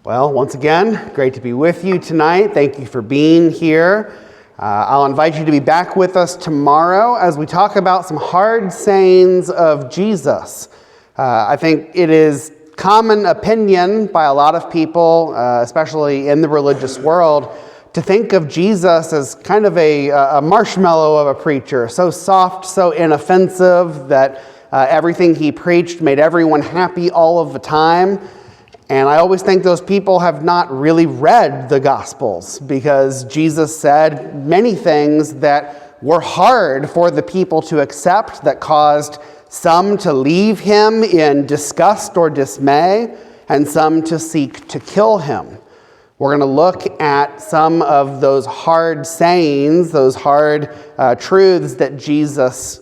Well, once again, great to be with you tonight. Thank you for being here. I'll invite you to be back with us tomorrow as we talk about some hard sayings of Jesus. I think it is common opinion by a lot of people, especially in the religious world, to think of Jesus as kind of a marshmallow of a preacher, so soft, so inoffensive that everything he preached made everyone happy all of the time. And I always think those people have not really read the Gospels, because Jesus said many things that were hard for the people to accept, that caused some to leave him in disgust or dismay, and some to seek to kill him. We're going to look at some of those hard sayings, those hard truths that Jesus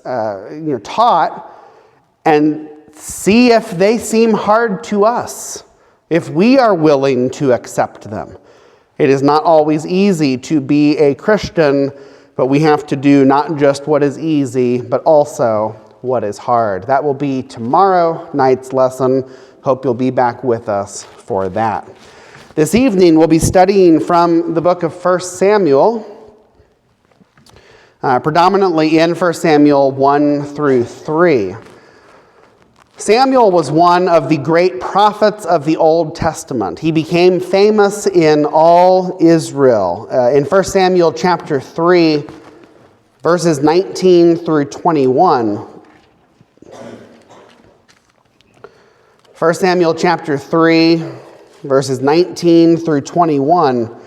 taught, and see if they seem hard to us, if we are willing to accept them. It is not always easy to be a Christian, but we have to do not just what is easy, but also what is hard. That will be tomorrow night's lesson. Hope you'll be back with us for that. This evening, we'll be studying from the book of 1 Samuel, predominantly in 1 Samuel 1 through 3. Samuel was one of the great prophets of the Old Testament. He became famous in all Israel. In 1 Samuel chapter 3, verses 19 through 21. 1 Samuel chapter 3, verses 19 through 21.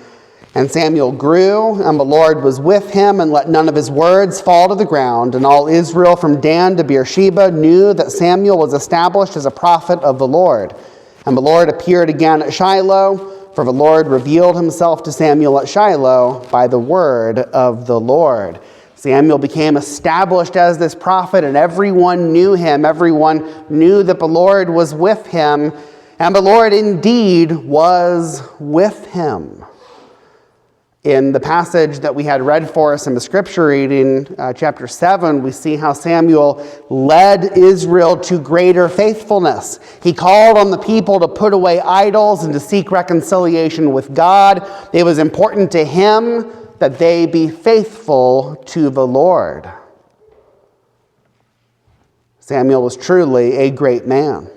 And Samuel grew, and the Lord was with him, and let none of his words fall to the ground. And all Israel from Dan to Beersheba knew that Samuel was established as a prophet of the Lord. And the Lord appeared again at Shiloh, for the Lord revealed himself to Samuel at Shiloh by the word of the Lord. Samuel became established as this prophet, and everyone knew him. Everyone knew that the Lord was with him, and the Lord indeed was with him. In the passage that we had read for us in the scripture reading, chapter 7, we see how Samuel led Israel to greater faithfulness. He called on the people to put away idols and to seek reconciliation with God. It was important to him that they be faithful to the Lord. Samuel was truly a great man.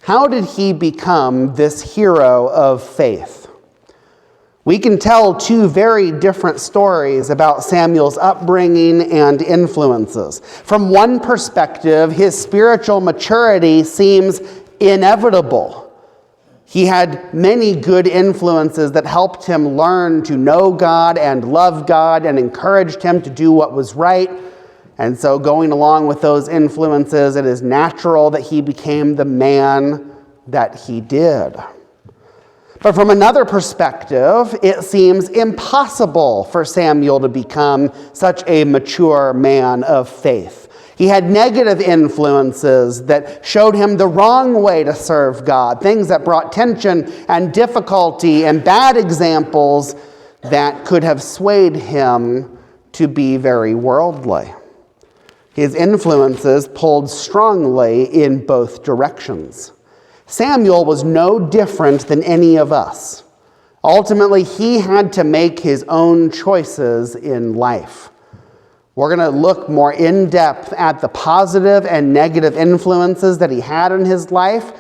How did he become this hero of faith? We can tell two very different stories about Samuel's upbringing and influences. From one perspective, his spiritual maturity seems inevitable. He had many good influences that helped him learn to know God and love God and encouraged him to do what was right. And so going along with those influences, it is natural that he became the man that he did. But from another perspective, it seems impossible for Samuel to become such a mature man of faith. He had negative influences that showed him the wrong way to serve God, things that brought tension and difficulty, and bad examples that could have swayed him to be very worldly. His influences pulled strongly in both directions. Samuel was no different than any of us. Ultimately, he had to make his own choices in life. We're going to look more in depth at the positive and negative influences that he had in his life,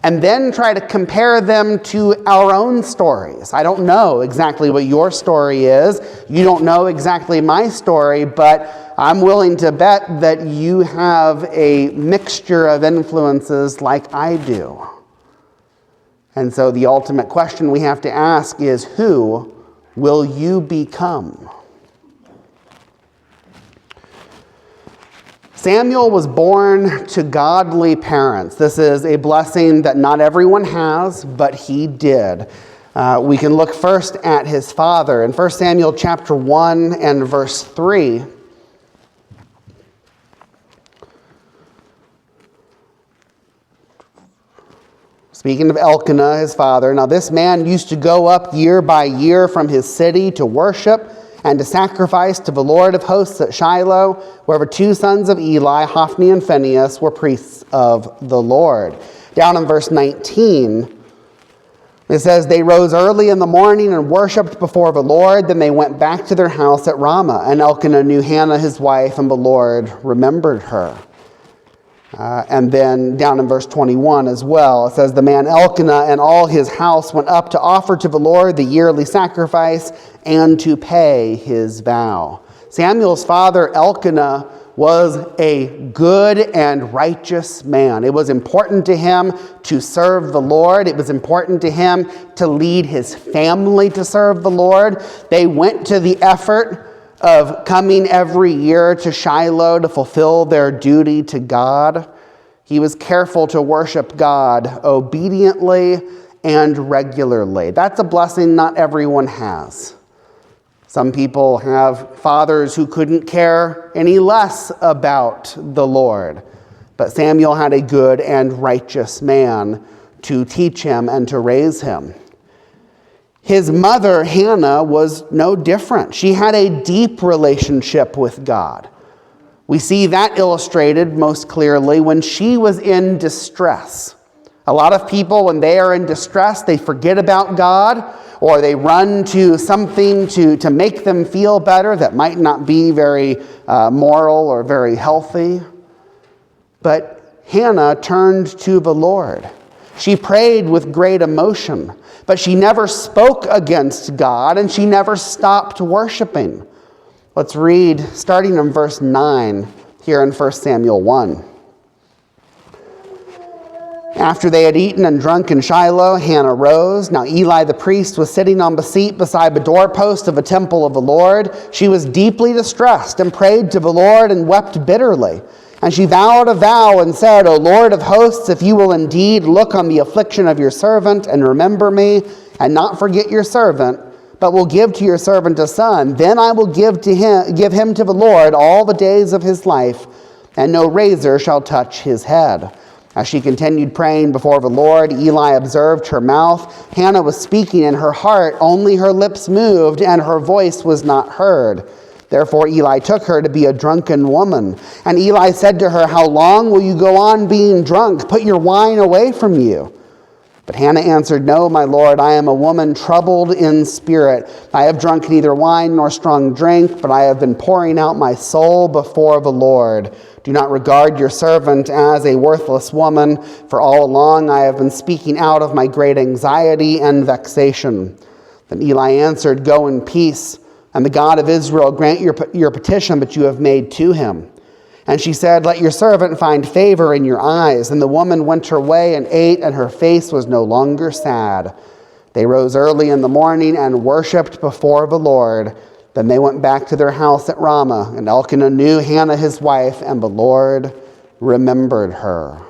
and then try to compare them to our own stories. I don't know exactly what your story is. You don't know exactly my story, but I'm willing to bet that you have a mixture of influences like I do. And so the ultimate question we have to ask is, who will you become? Samuel was born to godly parents. This is a blessing that not everyone has, but he did. We can look first at his father. In 1 Samuel chapter 1 and verse 3, speaking of Elkanah, his father, now this man used to go up year by year from his city to worship and to sacrifice to the Lord of hosts at Shiloh, where the two sons of Eli, Hophni and Phinehas, were priests of the Lord. Down in verse 19, It says, they rose early in the morning and worshipped before the Lord. Then they went back to their house at Ramah. And Elkanah knew Hannah his wife, and the Lord remembered her. And then down in verse 21 as well, it says, the man Elkanah and all his house went up to offer to the Lord the yearly sacrifice and to pay his vow. Samuel's father Elkanah was a good and righteous man. It was important to him to serve the Lord. It was important to him to lead his family to serve the Lord. They went to the effort of coming every year to Shiloh to fulfill their duty to God. He was careful to worship God obediently and regularly. That's a blessing not everyone has. Some people have fathers who couldn't care any less about the Lord. But Samuel had a good and righteous man to teach him and to raise him. His mother, Hannah, was no different. She had a deep relationship with God. We see that illustrated most clearly when she was in distress. A lot of people, when they are in distress, they forget about God, or they run to something to make them feel better that might not be very moral or very healthy. But Hannah turned to the Lord. She prayed with great emotion, but she never spoke against God, and she never stopped worshiping. Let's read, starting in verse 9, here in 1 Samuel 1. After they had eaten and drunk in Shiloh, Hannah rose. Now Eli the priest was sitting on the seat beside the doorpost of the temple of the Lord. She was deeply distressed and prayed to the Lord and wept bitterly. And she vowed a vow and said, O Lord of hosts, if you will indeed look on the affliction of your servant and remember me, and not forget your servant, but will give to your servant a son, then I will give him to the Lord all the days of his life, and no razor shall touch his head. As she continued praying before the Lord, Eli observed her mouth. Hannah was speaking in her heart, only her lips moved, and her voice was not heard. Therefore Eli took her to be a drunken woman. And Eli said to her, How long will you go on being drunk? Put your wine away from you. But Hannah answered, No, my Lord, I am a woman troubled in spirit. I have drunk neither wine nor strong drink, but I have been pouring out my soul before the Lord. Do not regard your servant as a worthless woman, for all along I have been speaking out of my great anxiety and vexation. Then Eli answered, Go in peace, and the God of Israel grant your petition that you have made to him. And she said, Let your servant find favor in your eyes. And the woman went her way and ate, and her face was no longer sad. They rose early in the morning and worshipped before the Lord. Then they went back to their house at Ramah, and Elkanah knew Hannah his wife, and the Lord remembered her.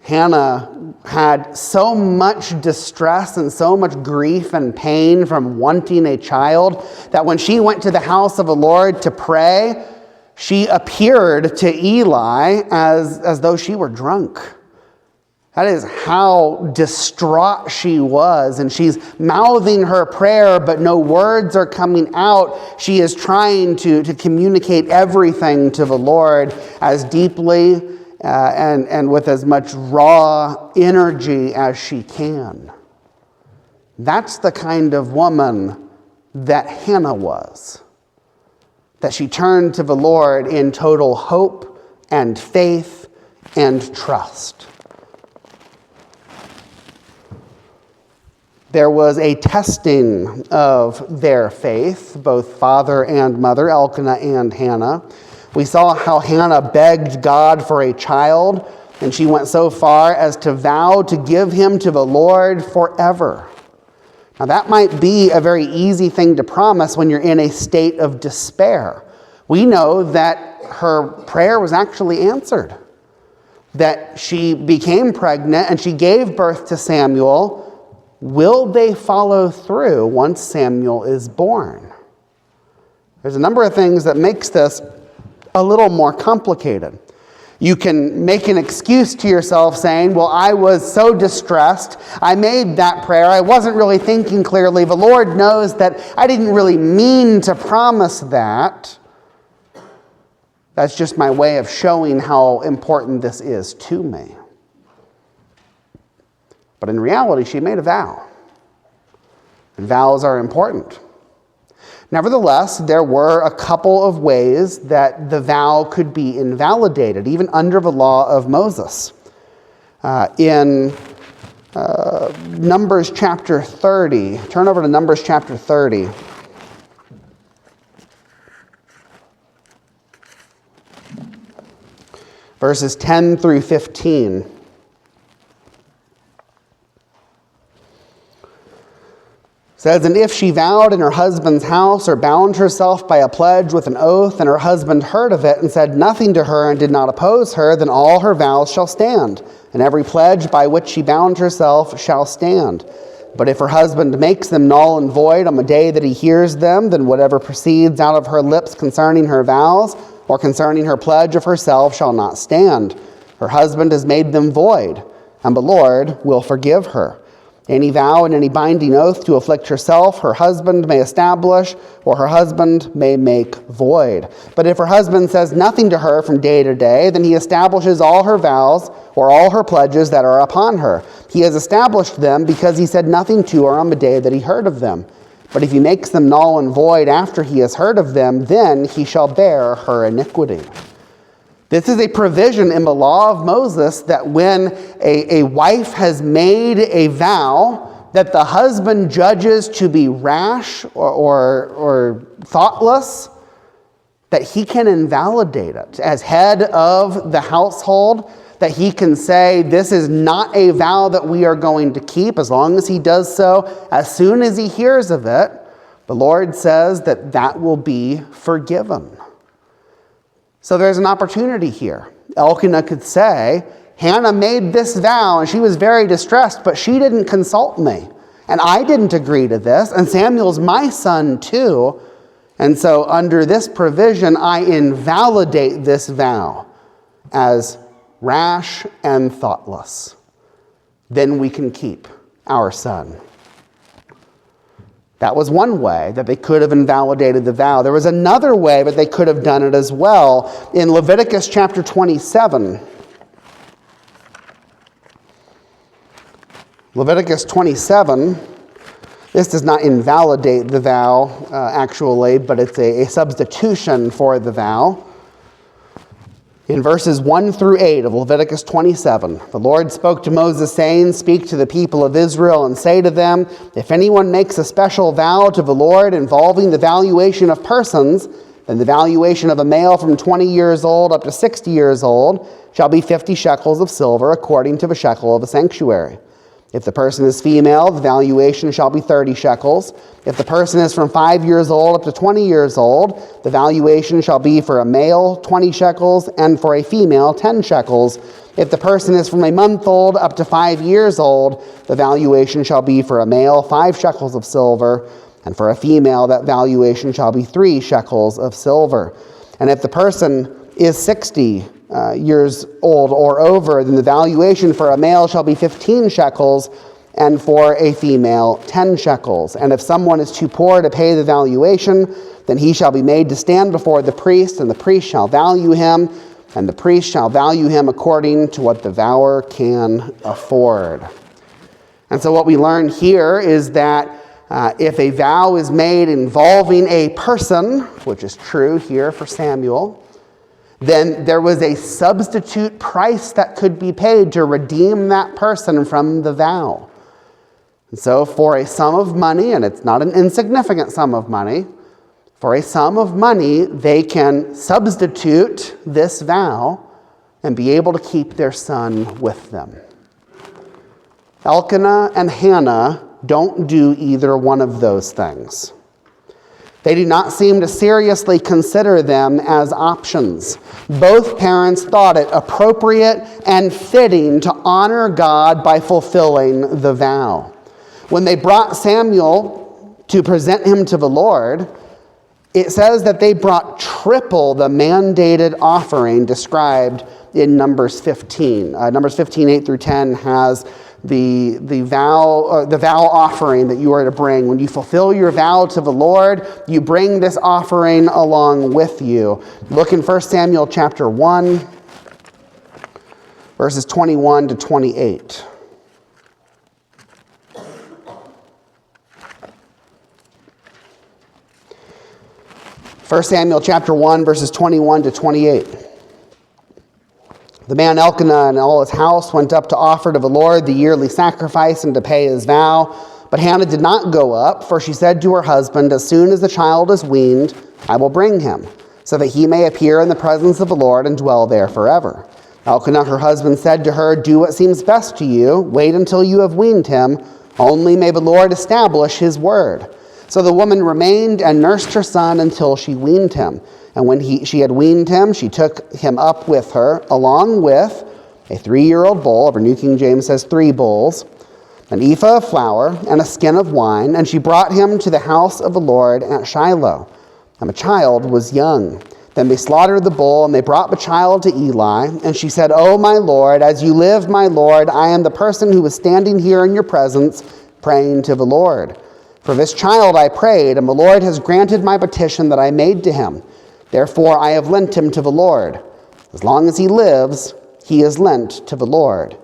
Hannah had so much distress and so much grief and pain from wanting a child that when she went to the house of the Lord to pray, she appeared to Eli as though she were drunk. That is how distraught she was. And she's mouthing her prayer, but no words are coming out. She is trying to communicate everything to the Lord as deeply and with as much raw energy as she can. That's the kind of woman that Hannah was. That she turned to the Lord in total hope and faith and trust. There was a testing of their faith, both father and mother, Elkanah and Hannah. We saw how Hannah begged God for a child, and she went so far as to vow to give him to the Lord forever. Now that might be a very easy thing to promise when you're in a state of despair. We know that her prayer was actually answered, that she became pregnant and she gave birth to Samuel. Will they follow through once Samuel is born? There's a number of things that makes this a little more complicated. You can make an excuse to yourself saying, well, I was so distressed. I made that prayer. I wasn't really thinking clearly. The Lord knows that I didn't really mean to promise that. That's just my way of showing how important this is to me. But in reality, she made a vow. And vows are important. Nevertheless, there were a couple of ways that the vow could be invalidated, even under the law of Moses. In Numbers chapter 30, turn over to Numbers chapter 30. Verses 10 through 15. Says, and if she vowed in her husband's house or bound herself by a pledge with an oath, and her husband heard of it and said nothing to her and did not oppose her, then all her vows shall stand, and every pledge by which she bound herself shall stand. But if her husband makes them null and void on the day that he hears them, then whatever proceeds out of her lips concerning her vows or concerning her pledge of herself shall not stand. Her husband has made them void, and the Lord will forgive her. Any vow and any binding oath to afflict herself, her husband may establish, or her husband may make void. But if her husband says nothing to her from day to day, then he establishes all her vows or all her pledges that are upon her. He has established them because he said nothing to her on the day that he heard of them. But if he makes them null and void after he has heard of them, then he shall bear her iniquity. This is a provision in the law of Moses that when a wife has made a vow that the husband judges to be rash or thoughtless, that he can invalidate it. As head of the household, that he can say, this is not a vow that we are going to keep, as long as he does so. As soon as he hears of it, the Lord says that that will be forgiven. So there's an opportunity here. Elkanah could say, Hannah made this vow and she was very distressed, but she didn't consult me. And I didn't agree to this. And Samuel's my son too. And so under this provision, I invalidate this vow as rash and thoughtless. Then we can keep our son. That was one way that they could have invalidated the vow. There was another way, but they could have done it as well. In Leviticus chapter 27, Leviticus 27, this does not invalidate the vow actually, but it's a substitution for the vow. In verses 1 through 8 of Leviticus 27, the Lord spoke to Moses, saying, speak to the people of Israel and say to them, if anyone makes a special vow to the Lord involving the valuation of persons, then the valuation of a male from 20 years old up to 60 years old shall be 50 shekels of silver according to the shekel of the sanctuary. If the person is female, the valuation shall be 30 shekels. If the person is from 5 years old up to 20 years old, the valuation shall be for a male 20 shekels and for a female 10 shekels. If the person is from a month old up to 5 years old, the valuation shall be for a male 5 shekels of silver, and for a female that valuation shall be 3 shekels of silver. And if the person is 60 years old or over, then the valuation for a male shall be 15 shekels, and for a female 10 shekels. And if someone is too poor to pay the valuation, then he shall be made to stand before the priest, and the priest shall value him, and the priest shall value him according to what the vower can afford. And so what we learn here is that if a vow is made involving a person, which is true here for Samuel, then there was a substitute price that could be paid to redeem that person from the vow. And so for a sum of money, and it's not an insignificant sum of money, for a sum of money, they can substitute this vow and be able to keep their son with them. Elkanah and Hannah don't do either one of those things. They do not seem to seriously consider them as options. Both parents thought it appropriate and fitting to honor God by fulfilling the vow. When they brought Samuel to present him to the Lord, it says that they brought triple the mandated offering described in Numbers 15. Numbers 15, 8 through 10 has the vow offering that you are to bring. When you fulfill your vow to the Lord, you bring this offering along with you. Look in 1 Samuel chapter 1, verses 21 to 28. 1 Samuel chapter 1, verses 21 to 28. The man Elkanah and all his house went up to offer to the Lord the yearly sacrifice and to pay his vow. But Hannah did not go up, for she said to her husband, "As soon as the child is weaned, I will bring him, so that he may appear in the presence of the Lord and dwell there forever." Elkanah, her husband, said to her, "Do what seems best to you. Wait until you have weaned him. Only may the Lord establish his word." So the woman remained and nursed her son until she weaned him. And when she had weaned him, she took him up with her, along with a 3-year-old bull, or New King James says 3 bulls, an ephah of flour, and a skin of wine, and she brought him to the house of the Lord at Shiloh. And the child was young. Then they slaughtered the bull, and they brought the child to Eli. And she said, "O my Lord, as you live, my Lord, I am the person who was standing here in your presence, praying to the Lord. For this child I prayed, and the Lord has granted my petition that I made to him. Therefore I have lent him to the Lord. As long as he lives, he is lent to the Lord."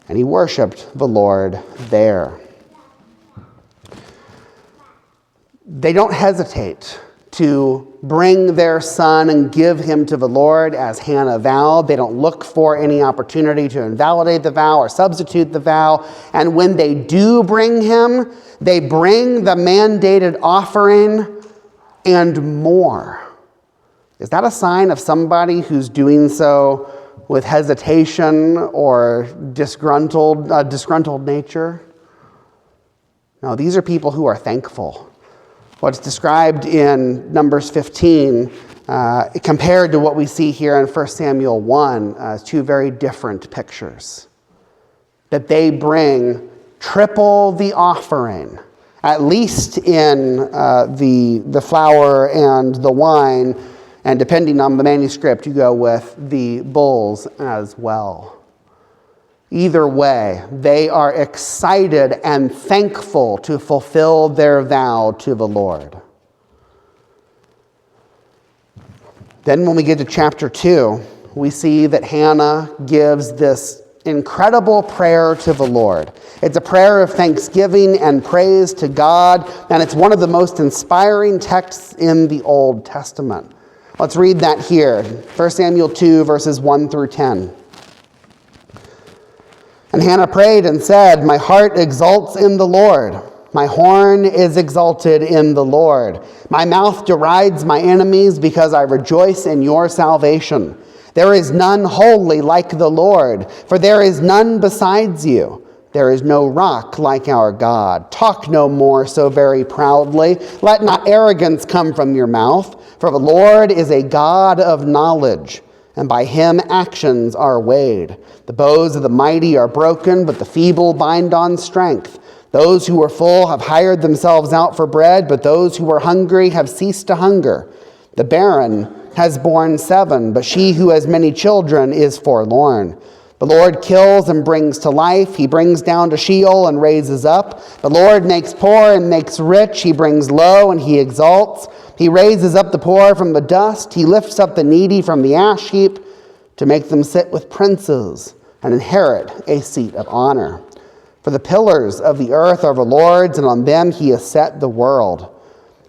And he worshipped the Lord there. They don't hesitate to bring their son and give him to the Lord as Hannah vowed. They don't look for any opportunity to invalidate the vow or substitute the vow. And when they do bring him, they bring the mandated offering and more. Is that a sign of somebody who's doing so with hesitation or disgruntled nature? No, these are people who are thankful. What's described in Numbers 15, compared to what we see here in 1 Samuel 1, is 2 very different pictures. That they bring triple the offering, at least in the flour and the wine, and depending on the manuscript, you go with the bulls as well. Either way, they are excited and thankful to fulfill their vow to the Lord. Then when we get to chapter 2, we see that Hannah gives this incredible prayer to the Lord. It's a prayer of thanksgiving and praise to God, and it's one of the most inspiring texts in the Old Testament. Let's read that here, 1 Samuel 2, verses 1 through 10. And Hannah prayed and said, "My heart exults in the Lord. My horn is exalted in the Lord. My mouth derides my enemies because I rejoice in your salvation. There is none holy like the Lord, for there is none besides you. There is no rock like our God. Talk no more so very proudly. Let not arrogance come from your mouth, for the Lord is a God of knowledge, and by him actions are weighed. The bows of the mighty are broken, but the feeble bind on strength. Those who are full have hired themselves out for bread, but those who are hungry have ceased to hunger. The barren has borne 7, but she who has many children is forlorn. The Lord kills and brings to life. He brings down to Sheol and raises up. The Lord makes poor and makes rich. He brings low and he exalts. He raises up the poor from the dust. He lifts up the needy from the ash heap to make them sit with princes and inherit a seat of honor. For the pillars of the earth are the Lord's, and on them he has set the world.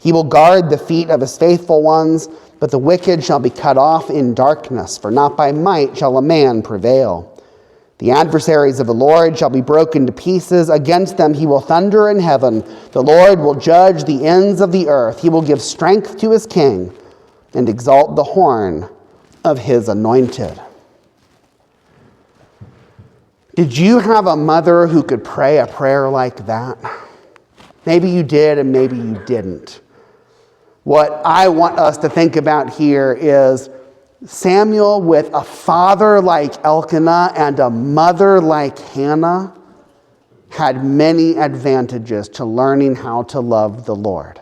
He will guard the feet of his faithful ones, but the wicked shall be cut off in darkness, for not by might shall a man prevail. The adversaries of the Lord shall be broken to pieces. Against them he will thunder in heaven. The Lord will judge the ends of the earth. He will give strength to his king and exalt the horn of his anointed. Did you have a mother who could pray a prayer like that? Maybe you did and maybe you didn't. What I want us to think about here is Samuel, with a father like Elkanah and a mother like Hannah, had many advantages to learning how to love the Lord.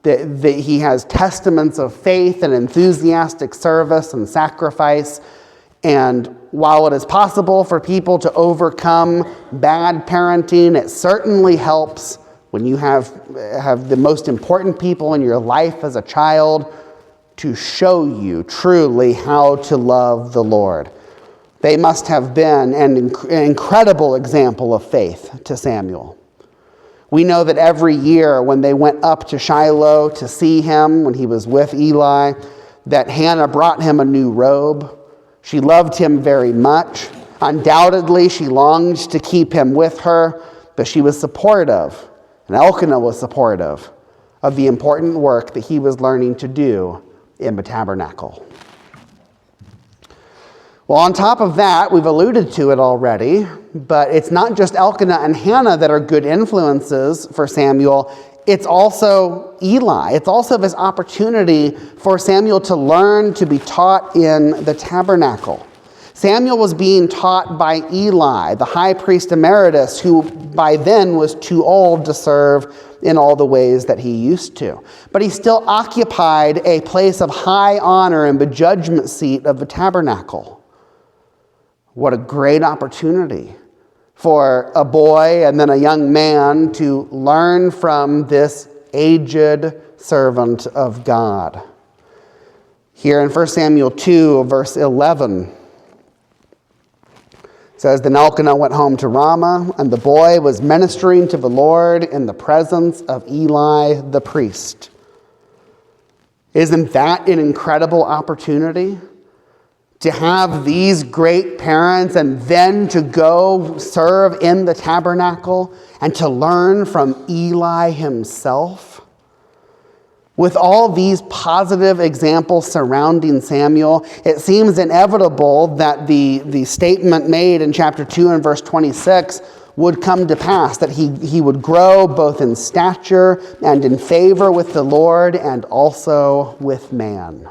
He has testaments of faith and enthusiastic service and sacrifice. And while it is possible for people to overcome bad parenting, it certainly helps when you have the most important people in your life as a child to show you truly how to love the Lord. They must have been an incredible example of faith to Samuel. We know that every year when they went up to Shiloh to see him, when he was with Eli, that Hannah brought him a new robe. She loved him very much. Undoubtedly, she longed to keep him with her, but she was supportive, and Elkanah was supportive of the important work that he was learning to do in the tabernacle. Well, on top of that, we've alluded to it already, but it's not just Elkanah and Hannah that are good influences for Samuel. It's also Eli. It's also this opportunity for Samuel to learn to be taught in the tabernacle. Samuel was being taught by Eli, the high priest emeritus, who by then was too old to serve in all the ways that he used to. But he still occupied a place of high honor in the judgment seat of the tabernacle. What a great opportunity for a boy and then a young man to learn from this aged servant of God. Here in 1 Samuel 2, verse 11, it says, Then Elkanah went home to Ramah, and the boy was ministering to the Lord in the presence of Eli the priest. Isn't that an incredible opportunity? To have these great parents and then to go serve in the tabernacle and to learn from Eli himself. With all these positive examples surrounding Samuel, it seems inevitable that the statement made in chapter 2 and verse 26 would come to pass, that he would grow both in stature and in favor with the Lord and also with man.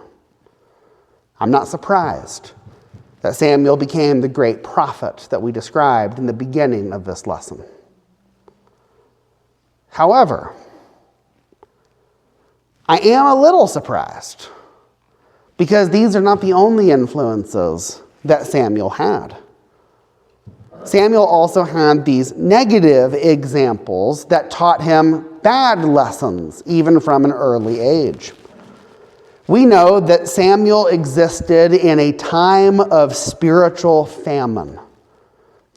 I'm not surprised that Samuel became the great prophet that we described in the beginning of this lesson. However, I am a little surprised because these are not the only influences that Samuel had. Samuel also had these negative examples that taught him bad lessons, even from an early age. We know that Samuel existed in a time of spiritual famine.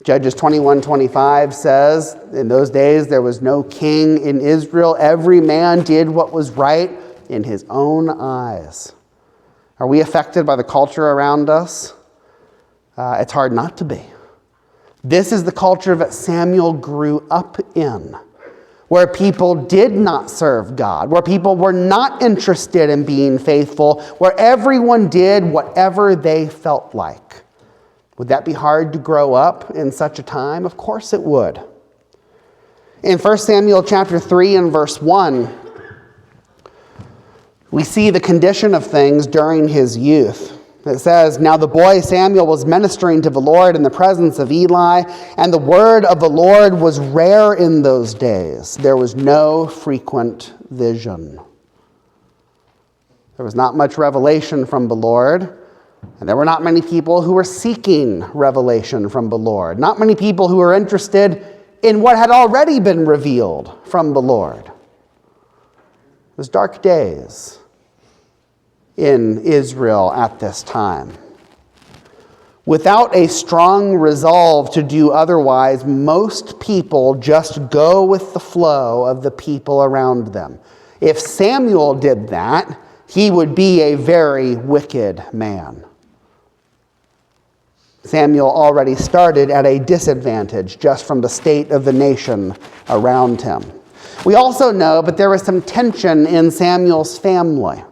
Judges 21:25 says, in those days there was no king in Israel. Every man did what was right in his own eyes. Are we affected by the culture around us? It's hard not to be. This is the culture that Samuel grew up in, where people did not serve God, where people were not interested in being faithful, where everyone did whatever they felt like. Would that be hard to grow up in such a time? Of course it would. In 1 Samuel chapter 3 and verse 1, we see the condition of things during his youth. It says, Now the boy Samuel was ministering to the Lord in the presence of Eli, and the word of the Lord was rare in those days. There was no frequent vision. There was not much revelation from the Lord, and there were not many people who were seeking revelation from the Lord. Not many people who were interested in what had already been revealed from the Lord. It was dark days in Israel at this time. Without a strong resolve to do otherwise, most people just go with the flow of the people around them. If Samuel did that, he would be a very wicked man. Samuel already started at a disadvantage just from the state of the nation around him. We also know that there was some tension in Samuel's family.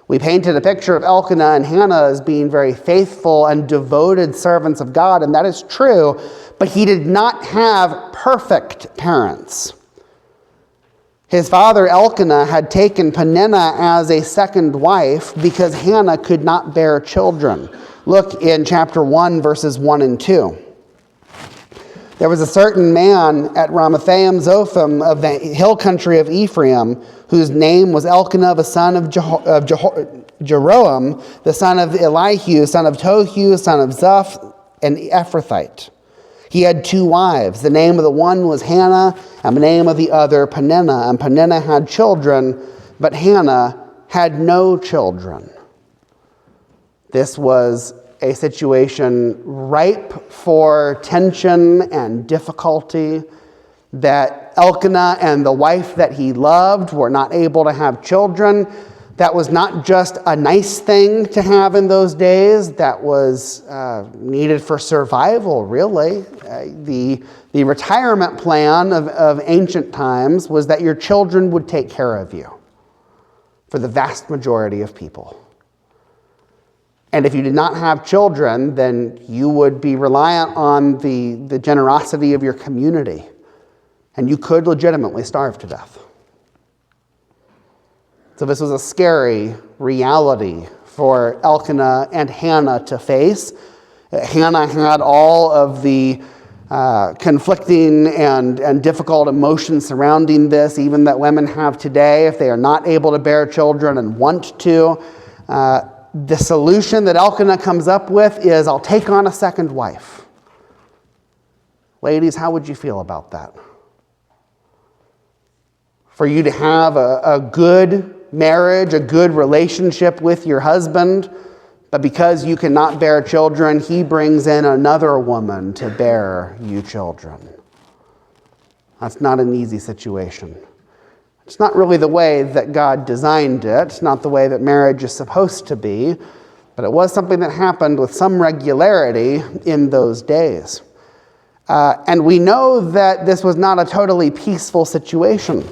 We painted a picture of Elkanah and Hannah as being very faithful and devoted servants of God, and that is true, but he did not have perfect parents. His father Elkanah had taken Peninnah as a second wife because Hannah could not bear children. Look in chapter 1, verses 1 and 2. There was a certain man at Ramathaim Zophim of the hill country of Ephraim, whose name was Elkanah, the son of Jeroam, the son of Elihu, son of Tohu, son of Zuph, an Ephrathite. He had two wives. The name of the one was Hannah, and the name of the other Peninnah. And Peninnah had children, but Hannah had no children. This was a situation ripe for tension and difficulty that that Elkanah and the wife that he loved were not able to have children. That was not just a nice thing to have in those days. That was needed for survival, really. The retirement plan of ancient times was that your children would take care of you for the vast majority of people. And if you did not have children, then you would be reliant on the generosity of your community. And you could legitimately starve to death. So this was a scary reality for Elkanah and Hannah to face. Hannah had all of the conflicting and difficult emotions surrounding this, even that women have today if they are not able to bear children and want to. The solution that Elkanah comes up with is, I'll take on a second wife. Ladies, how would you feel about that? For you to have a good marriage, a good relationship with your husband, but because you cannot bear children, he brings in another woman to bear you children. That's not an easy situation. It's not really the way that God designed it. It's not the way that marriage is supposed to be, but it was something that happened with some regularity in those days. And we know that this was not a totally peaceful situation,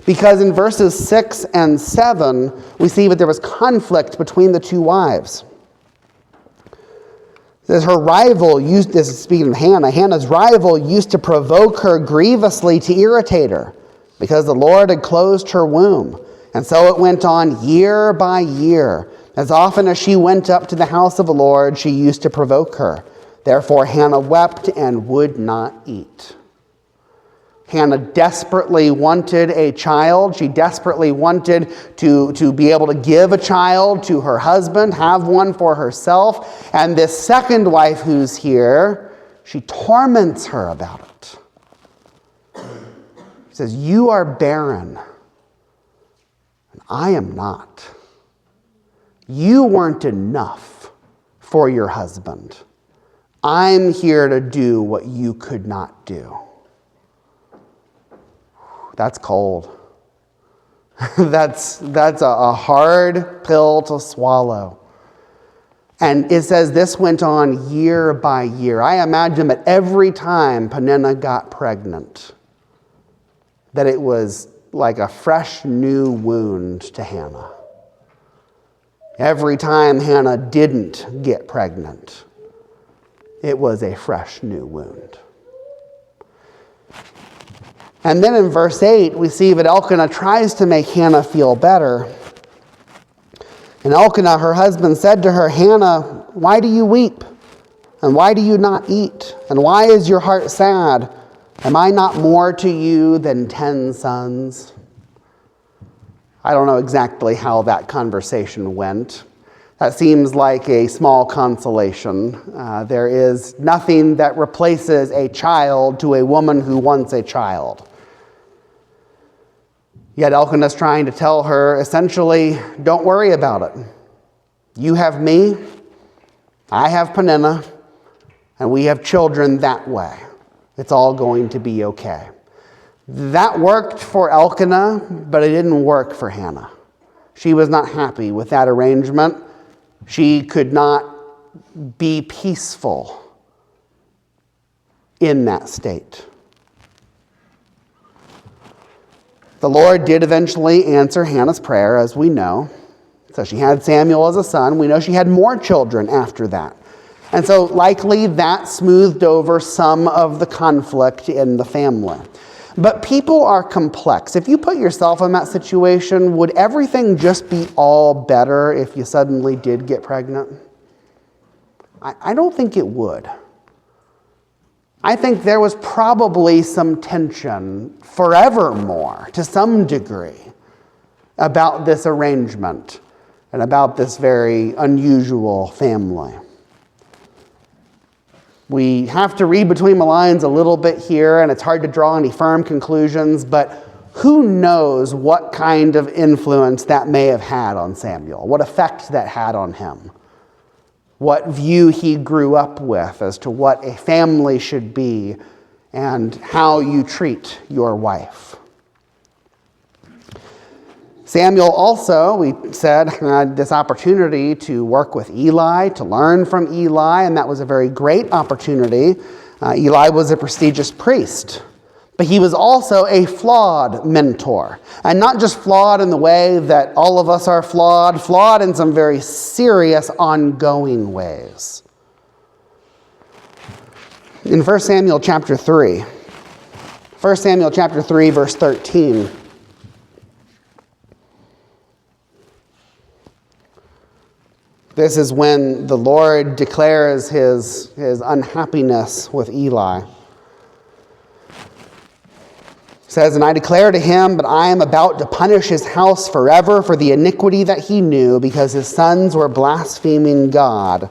because in verses 6 and 7, we see that there was conflict between the two wives. It says her rival this is speaking of Hannah, Hannah's rival used to provoke her grievously to irritate her, because the Lord had closed her womb. And so it went on year by year. As often as she went up to the house of the Lord, she used to provoke her. Therefore Hannah wept and would not eat. Hannah desperately wanted a child. She desperately wanted to be able to give a child to her husband, have one for herself. And this second wife who's here, she torments her about it. She says, you are barren, and I am not. You weren't enough for your husband. I'm here to do what you could not do. That's cold. That's a hard pill to swallow. And it says this went on year by year. I imagine that every time Peninnah got pregnant, that it was like a fresh new wound to Hannah. Every time Hannah didn't get pregnant, it was a fresh new wound. And then in verse 8, we see that Elkanah tries to make Hannah feel better. And Elkanah, her husband, said to her, Hannah, why do you weep? And why do you not eat? And why is your heart sad? Am I not more to you than 10 sons? I don't know exactly how that conversation went. That seems like a small consolation. There is nothing that replaces a child to a woman who wants a child. Yet Elkanah's trying to tell her, essentially, don't worry about it. You have me, I have Peninnah, and we have children that way. It's all going to be okay. That worked for Elkanah, but it didn't work for Hannah. She was not happy with that arrangement. She could not be peaceful in that state. The Lord did eventually answer Hannah's prayer, as we know. So she had Samuel as a son. We know she had more children after that. And so likely that smoothed over some of the conflict in the family. But people are complex. If you put yourself in that situation, would everything just be all better if you suddenly did get pregnant? I don't think it would. I think there was probably some tension forevermore, to some degree, about this arrangement and about this very unusual family. We have to read between the lines a little bit here, and it's hard to draw any firm conclusions, but who knows what kind of influence that may have had on Samuel, what effect that had on him, what view he grew up with as to what a family should be, and how you treat your wife. Samuel also, we said, had this opportunity to work with Eli, to learn from Eli, and that was a very great opportunity. Eli was a prestigious priest, but he was also a flawed mentor. And not just flawed in the way that all of us are flawed in some very serious, ongoing ways. In 1 Samuel chapter 3, verse 13, this is when the Lord declares his unhappiness with Eli. It says, "And I declare to him, but I am about to punish his house forever for the iniquity that he knew, because his sons were blaspheming God,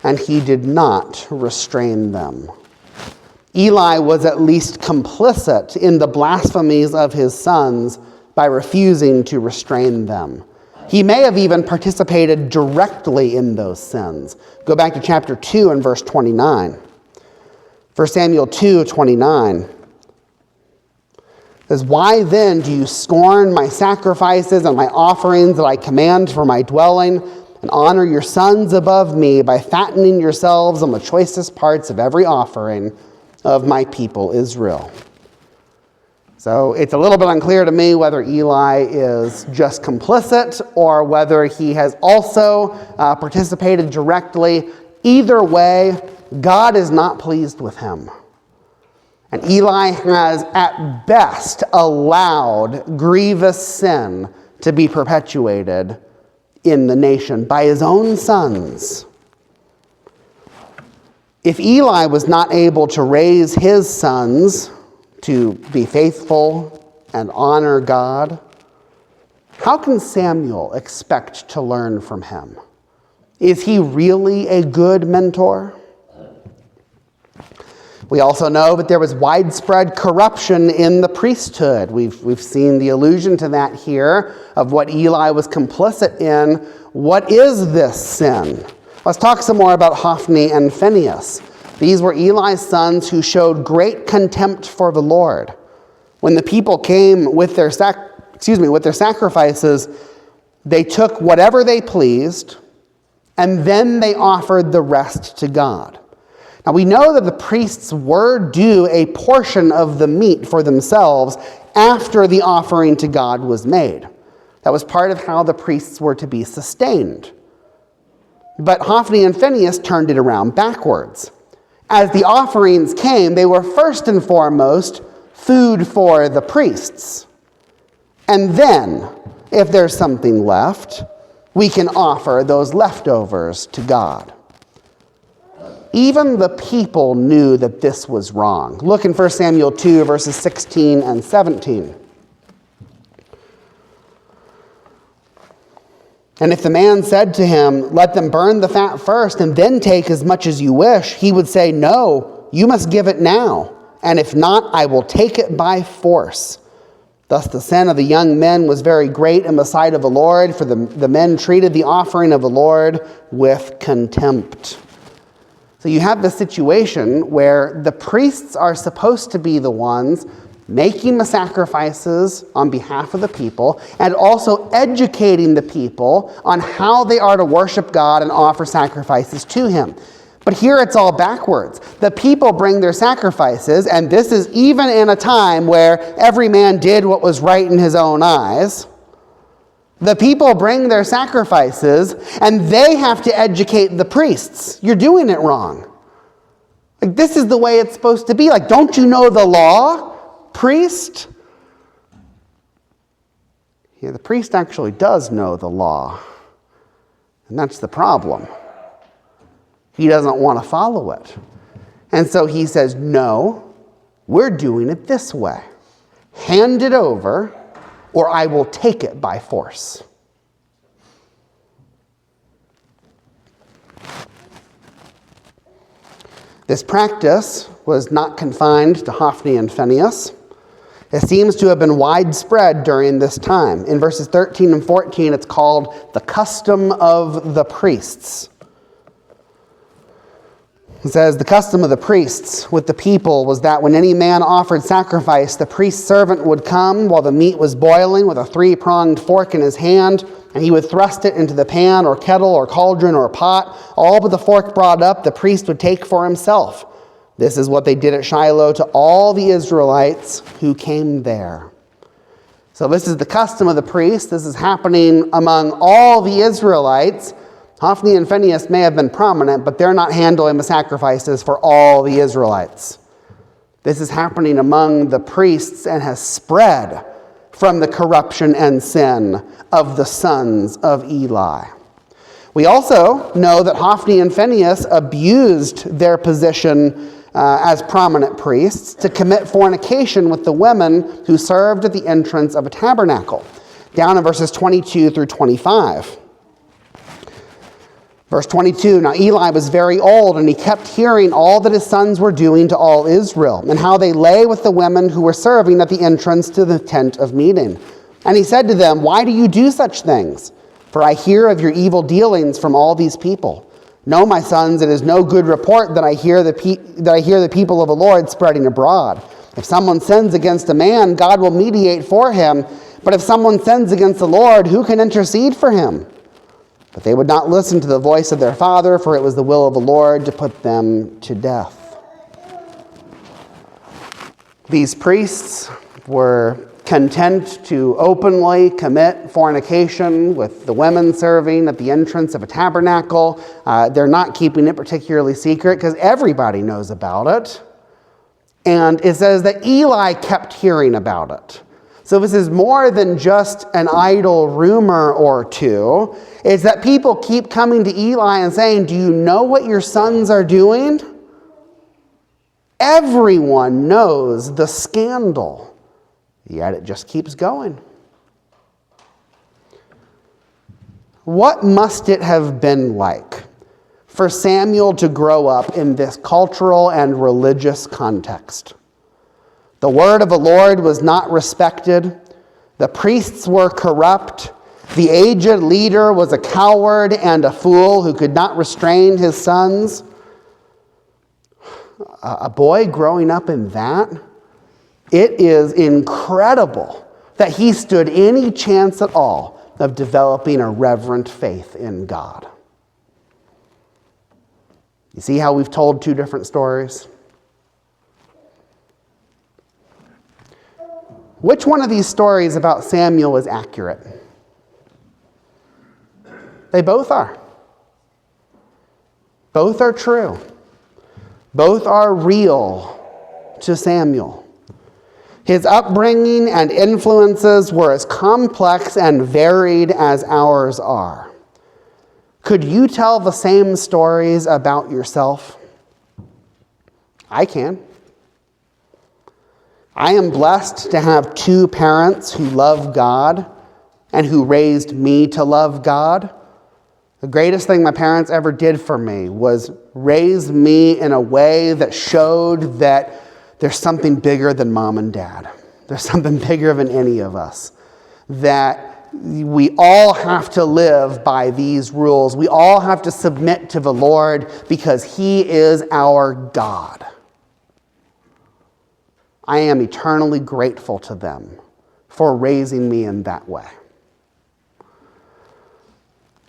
and he did not restrain them." Eli was at least complicit in the blasphemies of his sons by refusing to restrain them. He may have even participated directly in those sins. Go back to chapter 2 and verse 29. 1 Samuel 2:29 says, "Why then do you scorn my sacrifices and my offerings that I command for my dwelling, and honor your sons above me by fattening yourselves on the choicest parts of every offering of my people Israel?" So it's a little bit unclear to me whether Eli is just complicit or whether he has also participated directly. Either way, God is not pleased with him. And Eli has at best allowed grievous sin to be perpetuated in the nation by his own sons. If Eli was not able to raise his sons to be faithful and honor God, how can Samuel expect to learn from him? Is he really a good mentor? We also know that there was widespread corruption in the priesthood. We've seen the allusion to that here of what Eli was complicit in. What is this sin? Let's talk some more about Hophni and Phinehas. These were Eli's sons who showed great contempt for the Lord. When the people came with their sacrifices, they took whatever they pleased, and then they offered the rest to God. Now we know that the priests were due a portion of the meat for themselves after the offering to God was made. That was part of how the priests were to be sustained. But Hophni and Phinehas turned it around backwards. As the offerings came, they were first and foremost food for the priests. And then, if there's something left, we can offer those leftovers to God. Even the people knew that this was wrong. Look in 1 Samuel 2, verses 16 and 17. "And if the man said to him, 'Let them burn the fat first and then take as much as you wish,' he would say, 'No, you must give it now. And if not, I will take it by force.' Thus the sin of the young men was very great in the sight of the Lord, for the men treated the offering of the Lord with contempt." So you have the situation where the priests are supposed to be the ones making the sacrifices on behalf of the people, and also educating the people on how they are to worship God and offer sacrifices to him. But here it's all backwards. The people bring their sacrifices, and this is even in a time where every man did what was right in his own eyes. The people bring their sacrifices, and they have to educate the priests. You're doing it wrong. Like, this is the way it's supposed to be. Like, don't you know the law, priest? Yeah, the priest actually does know the law. And that's the problem. He doesn't want to follow it. And so he says, no, we're doing it this way. Hand it over, or I will take it by force. This practice was not confined to Hophni and Phinehas. It seems to have been widespread during this time. In verses 13 and 14, it's called the custom of the priests. It says, the custom of the priests with the people was that when any man offered sacrifice, the priest's servant would come while the meat was boiling with a three-pronged fork in his hand, and he would thrust it into the pan or kettle or cauldron or pot. All but the fork brought up, the priest would take for himself. This is what they did at Shiloh to all the Israelites who came there. So this is the custom of the priest. This is happening among all the Israelites. Hophni and Phinehas may have been prominent, but they're not handling the sacrifices for all the Israelites. This is happening among the priests and has spread from the corruption and sin of the sons of Eli. We also know that Hophni and Phinehas abused their position as prominent priests to commit fornication with the women who served at the entrance of a tabernacle. Down in verses 22 through 25. Verse 22, now Eli was very old, and he kept hearing all that his sons were doing to all Israel, and how they lay with the women who were serving at the entrance to the tent of meeting. And he said to them, why do you do such things? For I hear of your evil dealings from all these people. No, my sons, it is no good report that I hear the people of the Lord spreading abroad. If someone sins against a man, God will mediate for him. But if someone sins against the Lord, who can intercede for him? But they would not listen to the voice of their father, for it was the will of the Lord to put them to death. These priests were content to openly commit fornication with the women serving at the entrance of a tabernacle. They're not keeping it particularly secret because everybody knows about it. And it says that Eli kept hearing about it. So this is more than just an idle rumor or two. It's that people keep coming to Eli and saying, do you know what your sons are doing? Everyone knows the scandal, yet it just keeps going. What must it have been like for Samuel to grow up in this cultural and religious context? The word of the Lord was not respected. The priests were corrupt. The aged leader was a coward and a fool who could not restrain his sons. A boy growing up in that, it is incredible that he stood any chance at all of developing a reverent faith in God. You see how we've told two different stories? Which one of these stories about Samuel is accurate? They both are. Both are true. Both are real to Samuel. His upbringing and influences were as complex and varied as ours are. Could you tell the same stories about yourself? I can. I am blessed to have two parents who love God and who raised me to love God. The greatest thing my parents ever did for me was raise me in a way that showed that there's something bigger than mom and dad. There's something bigger than any of us. That we all have to live by these rules. We all have to submit to the Lord because He is our God. I am eternally grateful to them for raising me in that way.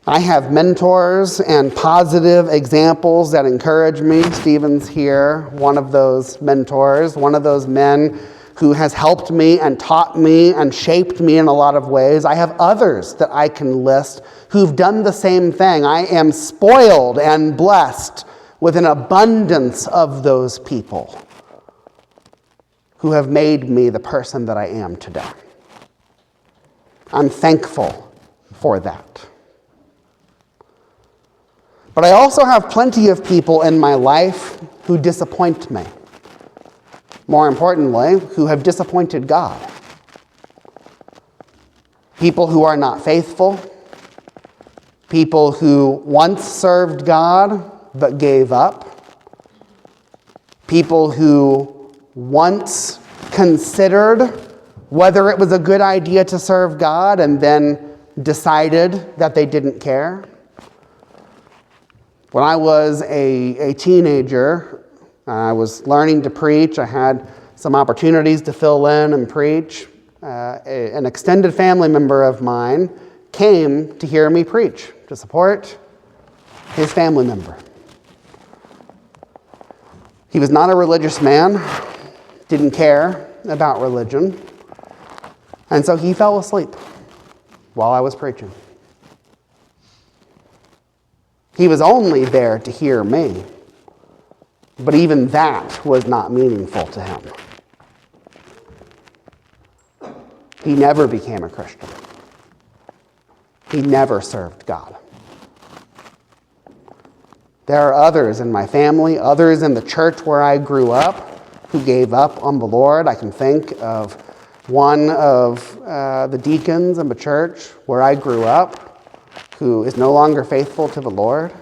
I have mentors and positive examples that encourage me. Stephen's here, one of those mentors, one of those men who has helped me and taught me and shaped me in a lot of ways. I have others that I can list who've done the same thing. I am spoiled and blessed with an abundance of those people who have made me the person that I am today. I'm thankful for that. But I also have plenty of people in my life who disappoint me. More importantly, who have disappointed God. People who are not faithful. People who once served God but gave up. People who once considered whether it was a good idea to serve God and then decided that they didn't care. When I was a teenager, I was learning to preach. I had some opportunities to fill in and preach. An extended family member of mine came to hear me preach, to support his family member. He was not a religious man, didn't care about religion, and so he fell asleep while I was preaching. He was only there to hear me, but even that was not meaningful to him. He never became a Christian. He never served God. There are others in my family, others in the church where I grew up, who gave up on the Lord. I can think of one of the deacons in the church where I grew up, who is no longer faithful to the Lord,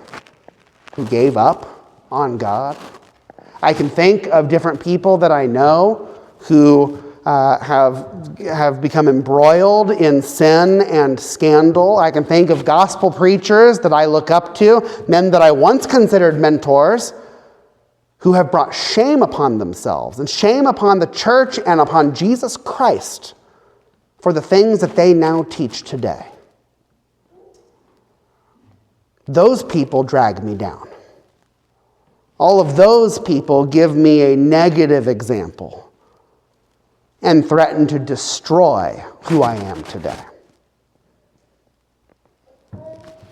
who gave up on God. I can think of different people that I know who have become embroiled in sin and scandal. I can think of gospel preachers that I look up to, men that I once considered mentors, who have brought shame upon themselves and shame upon the church and upon Jesus Christ for the things that they now teach today. Those people drag me down. All of those people give me a negative example and threaten to destroy who I am today.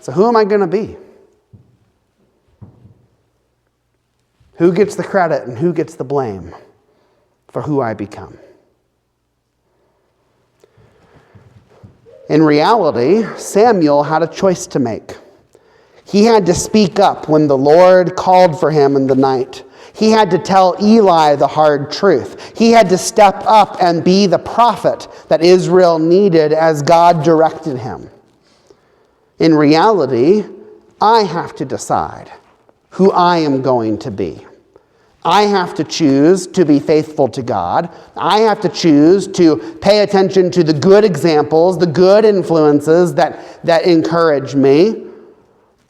So who am I going to be? Who gets the credit and who gets the blame for who I become? In reality, Samuel had a choice to make. He had to speak up when the Lord called for him in the night. He had to tell Eli the hard truth. He had to step up and be the prophet that Israel needed as God directed him. In reality, I have to decide who I am going to be. I have to choose to be faithful to God. I have to choose to pay attention to the good examples, the good influences that encourage me,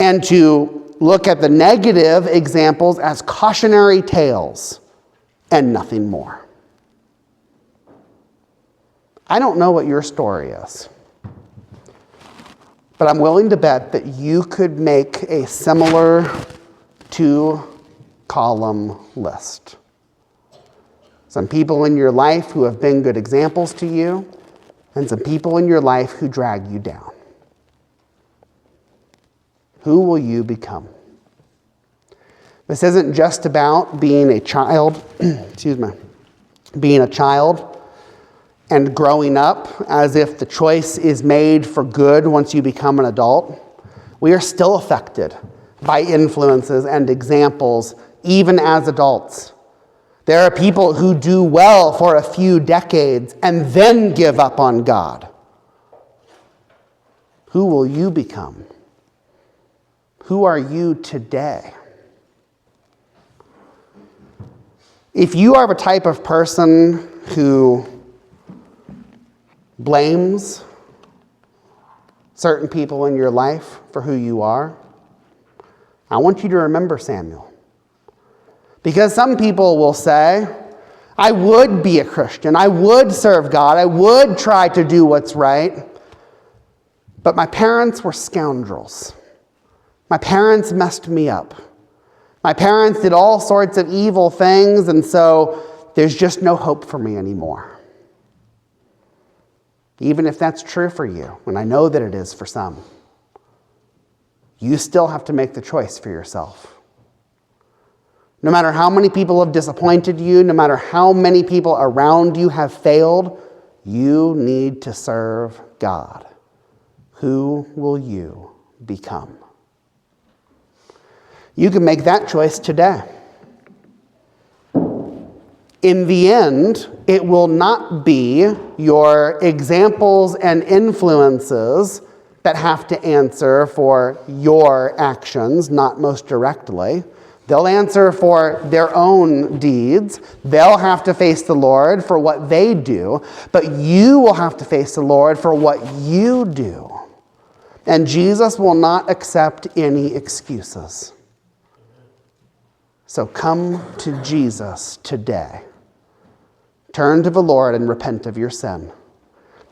and to look at the negative examples as cautionary tales and nothing more. I don't know what your story is, but I'm willing to bet that you could make a similar 2-column list. Some people in your life who have been good examples to you, and some people in your life who drag you down. Who will you become? This isn't just about being a child, being a child and growing up as if the choice is made for good once you become an adult. We are still affected by influences and examples even as adults. There are people who do well for a few decades and then give up on God. Who will you become? Who are you today? If you are the type of person who blames certain people in your life for who you are, I want you to remember Samuel. Because some people will say, I would be a Christian, I would serve God, I would try to do what's right, but my parents were scoundrels. My parents messed me up. My parents did all sorts of evil things, and so there's just no hope for me anymore. Even if that's true for you, and I know that it is for some, you still have to make the choice for yourself. No matter how many people have disappointed you, no matter how many people around you have failed, you need to serve God. Who will you become? You can make that choice today. In the end, it will not be your examples and influences that have to answer for your actions, not most directly. They'll answer for their own deeds. They'll have to face the Lord for what they do, but you will have to face the Lord for what you do. And Jesus will not accept any excuses. So come to Jesus today. Turn to the Lord and repent of your sin.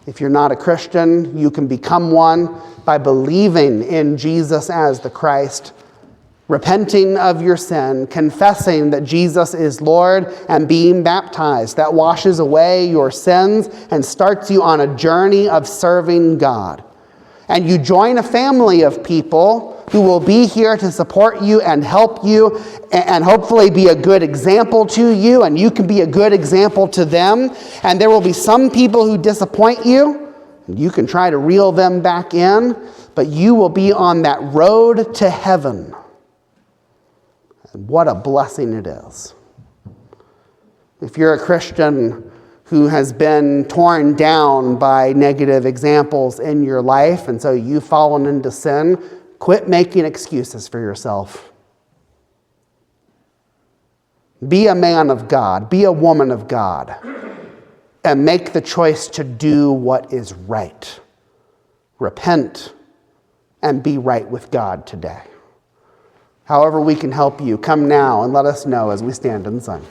If you're not a Christian, you can become one by believing in Jesus as the Christ, repenting of your sin, confessing that Jesus is Lord, and being baptized. That washes away your sins and starts you on a journey of serving God. And you join a family of people who will be here to support you and help you and hopefully be a good example to you, and you can be a good example to them. And there will be some people who disappoint you. You can try to reel them back in, but you will be on that road to heaven. And what a blessing it is. If you're a Christian who has been torn down by negative examples in your life, and so you've fallen into sin, quit making excuses for yourself. Be a man of God, be a woman of God, and make the choice to do what is right. Repent and be right with God today. However we can help you, come now and let us know as we stand and sing.